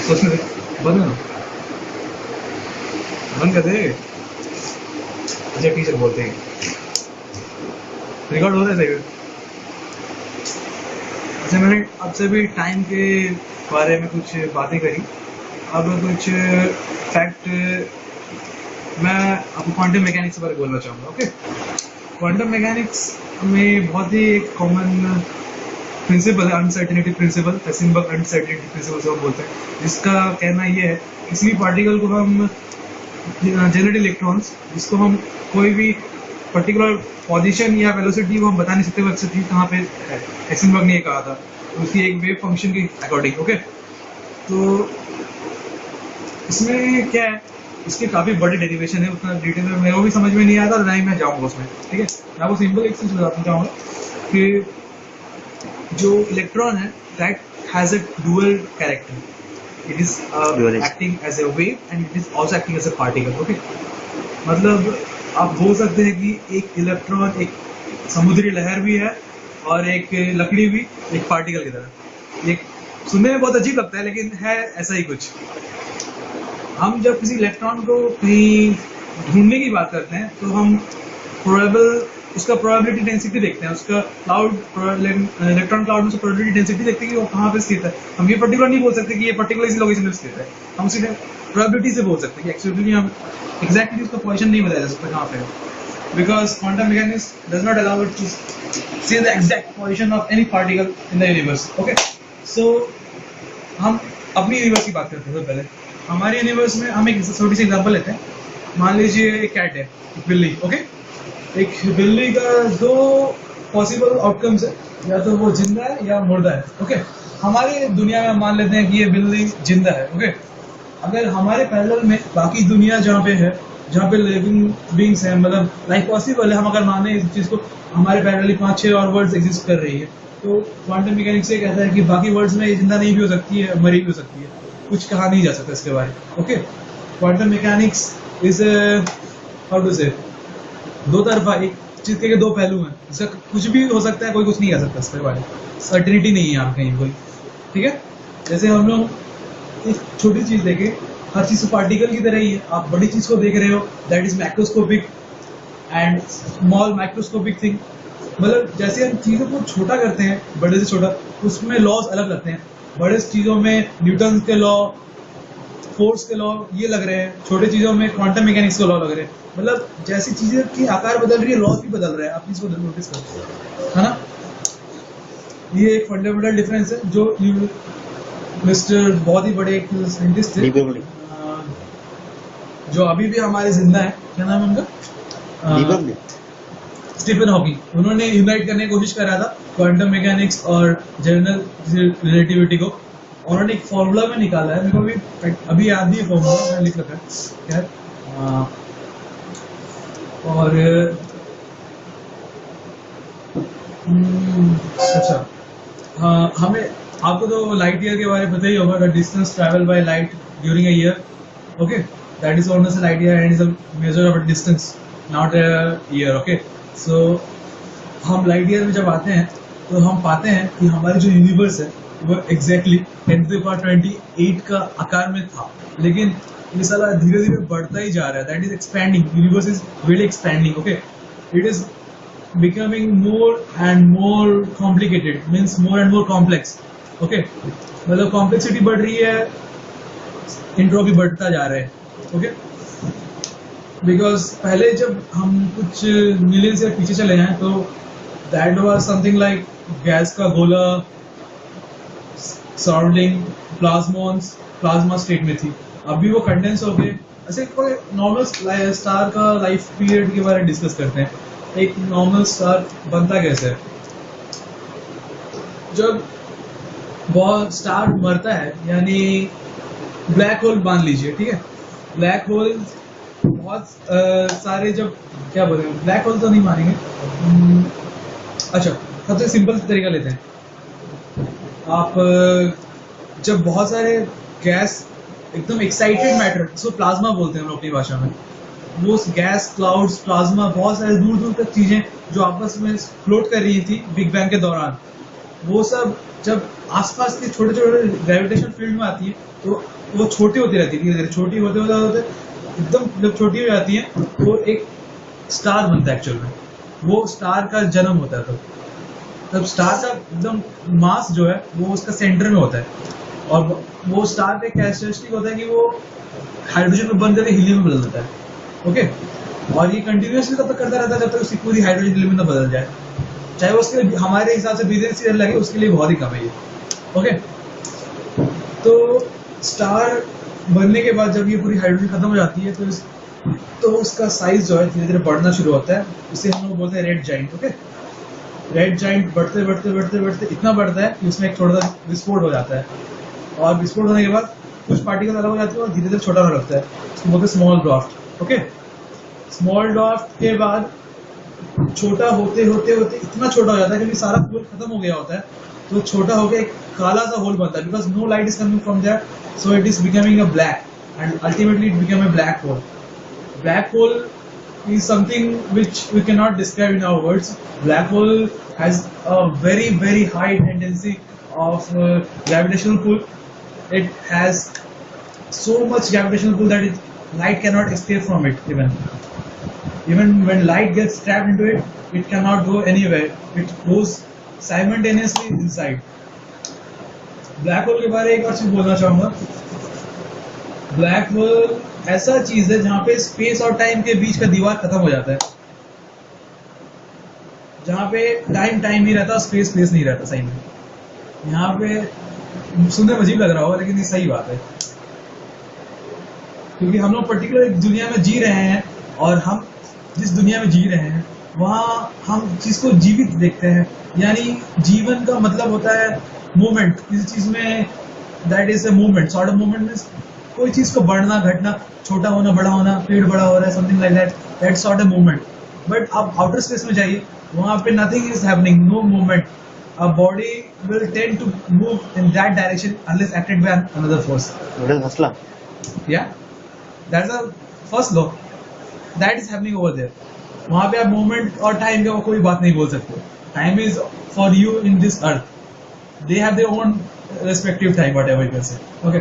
सोचने दे, बंद करो, बंद कर दे। अच्छा टीचर बोलते हैं रिकॉर्ड हो रहा है सही। अच्छा मैंने आपसे भी टाइम के बारे में कुछ बातें करी, अब कुछ फैक्ट मैं आपको क्वांटम मैकेनिक्स के बारे में बोलना चाहूँगा। ओके, क्वांटम मैकेनिक्स में बहुत ही एक कॉमन प्रिंसिपल है अनसर्टेनिटी प्रिंसिपल, हेसेनबर्ग अनसर्टेनिटी प्रिंसिपल से हम बोलते हैं, जिसका कहना ये है किसी भी पार्टिकल को हम जनरेट इलेक्ट्रॉन्स, जिसको हम कोई भी पर्टिकुलर पोजीशन या वेलोसिटी को हम बता नहीं सकते वेलोसिटी कहाँ पे है, हेसेनबर्ग ने ये कहा था, तो उसकी एक वेव फंक्शन के अकॉर्डिंग। ओके, तो इसमें क्या है, इसके काफ़ी बड़े डेरिवेशन है, उतना डिटेल में मेरे को भी समझ में नहीं आता, ना ही मैं जाऊँगा उसमें। ठीक है, मैं आपको सिंपल एक चीज़ बताना चाहूँगा कि जो इलेक्ट्रॉन है that has a dual character, it is acting as a wave and it is also acting as a particle. Okay, मतलब आप बोल सकते हैं कि एक इलेक्ट्रॉन एक समुद्री लहर भी है और एक लकड़ी भी एक पार्टिकल की तरह। एक सुनने में बहुत अजीब लगता है लेकिन है ऐसा ही कुछ। हम जब किसी इलेक्ट्रॉन को कहीं ढूंढने की बात करते हैं तो हम प्रोबेबल उसका प्रोबेबिलिटी डेंसिटी देखते हैं, उसका क्लाउड इलेक्ट्रॉन क्लाउड में से प्रोबेबिलिटी डेंसिटी देखते हैं कि वो कहाँ पे स्थित है। हम ये पर्टिकुलर नहीं बोल सकते कि ये पर्टिकुलर इसी लोकेशन पे स्थित है, हम उसी प्रोबेबिलिटी से बोल सकते हैं कि एक्चुअली हम एग्जैक्टली उसका पोजीशन नहीं बताया जा सकता कहाँ पे है, because quantum mechanics does not allow it to say the exact position of any particle in the universe. Okay, so हम अपनी यूनिवर्स की बात करते हैं। पहले हमारे यूनिवर्स में हम एक छोटी सी एग्जांपल लेते हैं, मान लीजिए एक कैट है, एक बिल्ली। ओके, एक बिल्ली का दो पॉसिबल आउटकम्स है, या तो वो जिंदा है या मुर्दा है। ओके, हमारे दुनिया में मान लेते हैं कि ये बिल्ली जिंदा है। ओके, अगर हमारे पैरेलल में बाकी दुनिया जहाँ पे है, जहाँ पे लिविंग बींग्स हैं, मतलब लाइफ पॉसिबल है, हम अगर माने इस चीज़ को, हमारे पैरेलली 5-6 और वर्ल्ड्स एग्जिस्ट कर रही है, तो क्वांटम मैकेनिक्स ये कहता है कि बाकी वर्ल्ड्स में जिंदा नहीं भी हो सकती है, मरी भी हो सकती है, कुछ कहा नहीं जा सकता इसके बारे में। Okay, quantum mechanics is how to say दो तरफा, एक चीज के दो पहलू हैं, इसका कुछ भी हो सकता है, कोई कुछ नहीं कह सकता इसके बारे में, सर्टेनिटी नहीं है यहाँ कहीं कोई। ठीक है, जैसे हम लोग एक छोटी चीज देखें, हर चीज पार्टिकल की तरह ही है, आप बड़ी चीज को देख रहे हो that is macroscopic and small microscopic thing, मतलब जैसे हम चीज़ों को छोटा करते हैं, बड़े से छोटा, उसमें लॉज अलग लगते हैं। बड़े चीज़ों में न्यूटन के लॉ, फोर्स के लॉ ये लग रहे हैं, छोटे चीज़ों में क्वांटम मैकेनिक्स के लॉ लग रहे हैं, मतलब जैसी चीज़ें की आकार बदल रही है, लॉज भी बदल रहे हैं, आप इसको नोटिस करो, है ना। ये एक फंडामेंटल डिफरेंस है जो मिस्टर बहुत ही बड़े एक साइंटिस्ट थे, जो अभी भी हमारे जिंदा है, क्या नाम है उनका, स्टीफन हॉकिंग, उन्होंने यूनाइट करने की कोशिश करा था क्वांटम मैकेनिक्स और जनरल रिलेटिविटी को। उन्होंने एक फॉर्मूला में निकाला है, मेरे को अभी याद नहीं है फॉर्मूला, मैंने लिख रखा है खैर। और अच्छा, हाँ, हमें आपको तो लाइट ईयर के बारे में पता ही होगा, the distance travel by light during a year. Okay, that is known as light year and is a measure of distance, not a year. Okay, so हम लाइट ईयर में जब आते हैं तो हम पाते हैं कि हमारी जो यूनिवर्स है वो एग्जैक्टली 10⁻28 का आकार में था, लेकिन ये साला धीरे धीरे बढ़ता ही जा रहा है, that is expanding, universe is really expanding. Okay, it is becoming more and more complicated, means more and more complex. Okay, मतलब कॉम्प्लेक्सिटी बढ़ रही है, एंट्रोपी बढ़ता जा रहा है। ओके, बिकॉज पहले जब हम कुछ मिलियन से पीछे चले जाएं तो that was something like gas का गोला सराउंडिंग प्लाज्मॉन्स, प्लाज्मा स्टेट में थी, अभी वो कंडेंस हो गए। ऐसे कोई नॉर्मल स्टार का लाइफ पीरियड के बारे में डिस्कस करते हैं, एक नॉर्मल स्टार बनता कैसे है। जब बहुत स्टार मरता है, यानी ब्लैक होल मान लीजिए, ठीक है, ब्लैक होल बहुत सारे, जब क्या बोलेंगे, ब्लैक होल तो नहीं मानेंगे, अच्छा सबसे सिंपल तरीका लेते हैं, आप जब बहुत सारे गैस एकदम एक्साइटेड मैटर, इसको प्लाज्मा बोलते हैं हम अपनी भाषा में, वो गैस क्लाउड्स प्लाज्मा बहुत सारे दूर दूर तक चीजें जो आपस में फ्लोट कर रही थी बिग बैंग के दौरान, वो सब जब आसपास के छोटे छोटे ग्रेविटेशन फील्ड में आती है तो वो छोटी होती रहती है, धीरे धीरे छोटी होते होते होते एकदम जब छोटी हो जाती है वो एक स्टार बनता है एक्चुअल में। वो स्टार का जन्म होता है तब स्टार का एकदम मास जो है वो उसका सेंटर में होता है, और वो स्टार का कैरेक्टरिस्टिक होता है कि वो हाइड्रोजन में बन करके हीलियम में बदल देता है। ओके, और ये कंटिन्यूसली तब तक करता रहता है जब तक उसकी पूरी हाइड्रोजन हीलियम में ना बदल जाए, चाहे वो उसके लिए हमारे हिसाब से बिलियंस ईयर लगे, उसके लिए बहुत ही कम है ये। ओके, तो स्टार बनने के बाद जब ये पूरी हाइड्रोजन खत्म हो जाती है तो उसका साइज जो है धीरे धीरे बढ़ना शुरू होता है, उसे हम लोग बोलते हैं red giant. Okay, red giant बढ़ते बढ़ते बढ़ते बढ़ते इतना बढ़ता है कि उसमें एक छोटा सा विस्फोट हो जाता है, और विस्फोट होने के बाद कुछ पार्टिकल अलग हो जाती है और धीरे धीरे छोटा होने लगता है, उसको बोलते हैं small dwarf. Okay, small dwarf के बाद छोटा होते होते होते इतना छोटा हो जाता है क्योंकि सारा फूल खत्म हो गया होता है, तो छोटा होकर एक काला सा होल बनता है, because no light is coming from there, so it is becoming a black and ultimately it become a black hole. Black hole is something which we cannot describe in our words. Black hole has a very very high tendency of gravitational pull. It has so much gravitational pull that light cannot escape from it. Even when light gets trapped into it, it cannot go anywhere. It goes simultaneously inside. Black hole के बारे में एक और चीज बोलना चाहूँगा। Black hole ऐसा चीज है जहाँ पे स्पेस और टाइम के बीच का दीवार खत्म हो जाता है, जहाँ पे टाइम ही रहता, स्पेस नहीं रहता। सही में यहाँ पे सुनने में अजीब लग रहा होगा लेकिन ये सही बात है, क्योंकि हम लोग पर्टिकुलर एक दुनिया में जी रहे हैं, और हम जिस दुनिया में जी रहे हैं वहाँ हम चीज को जीवित देखते हैं, यानी जीवन का मतलब होता है मूवमेंट। किसी चीज में that is a movement, sort of movement means कोई चीज को बढ़ना घटना, छोटा होना बड़ा होना, पेड़ बड़ा हो रहा है, something like that, that sort of movement. But आप आउटर स्पेस में जाइए, वहां पे nothing is happening, no movement. A body will tend to move in that direction unless acted by another force. या that's a first law that is happening over there. वहां पे आप movement और time का कोई बात नहीं बोल सकते। Time is for you in this earth, they have their own respective time, whatever you can say. Okay,